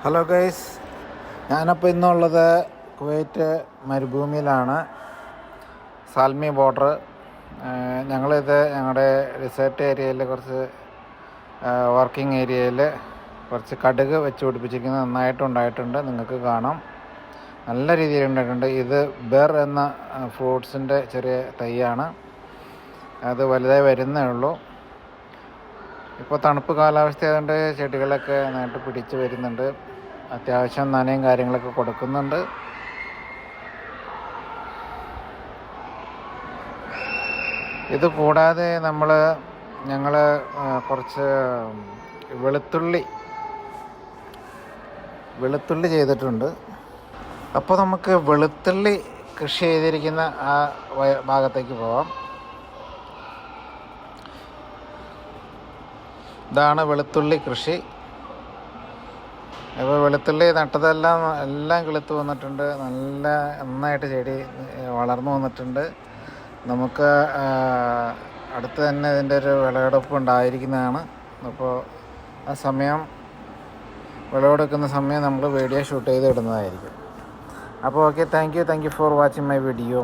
Hello guys, ഞാനപ്പോൾ ഇന്നുള്ളത് Kuwait മരുഭൂമിയിലാണ്. സാൽമി border. ഞങ്ങളിത് ഞങ്ങളുടെ റിസോർട്ട് ഏരിയയിൽ കുറച്ച് വർക്കിംഗ് ഏരിയയിൽ കുറച്ച് കടുക് വെച്ച് പിടിപ്പിച്ചിരിക്കുന്നത് നന്നായിട്ടുണ്ടായിട്ടുണ്ട്. നിങ്ങൾക്ക് കാണാം, നല്ല രീതിയിൽ ഉണ്ടായിട്ടുണ്ട്. ഇത് ബെർ എന്ന ഫ്രൂട്ട്സിൻ്റെ ചെറിയ തൈയാണ്. അത് വലുതായി വരുന്നേ ഉള്ളൂ. ഇപ്പോൾ തണുപ്പ് കാലാവസ്ഥ ആയതുകൊണ്ട് ചെടികളൊക്കെ നന്നായിട്ട് പിടിച്ച് വരുന്നുണ്ട്. അത്യാവശ്യം നനയും കാര്യങ്ങളൊക്കെ കൊടുക്കുന്നുണ്ട്. ഇത് കൂടാതെ ഞങ്ങൾ കുറച്ച് വെളുത്തുള്ളി ചെയ്തിട്ടുണ്ട്. അപ്പോൾ നമുക്ക് വെളുത്തുള്ളി കൃഷി ചെയ്തിരിക്കുന്ന ആ ഭാഗത്തേക്ക് പോവാം. ഇതാണ് വെളുത്തുള്ളി കൃഷി. ഇപ്പോൾ വെളുത്തുള്ളി എല്ലാം കിളുത്ത് വന്നിട്ടുണ്ട്. നന്നായിട്ട് ചെടി വളർന്നു വന്നിട്ടുണ്ട്. നമുക്ക് അടുത്ത് തന്നെ ഇതിൻ്റെ ഒരു വിളവെടുപ്പ് ഉണ്ടായിരിക്കുന്നതാണ്. അപ്പോൾ ആ സമയം, വിളവെടുക്കുന്ന സമയം നമ്മൾ വീഡിയോ ഷൂട്ട് ചെയ്ത് ഇടുന്നതായിരിക്കും. അപ്പോൾ okay, thank you for watching my video.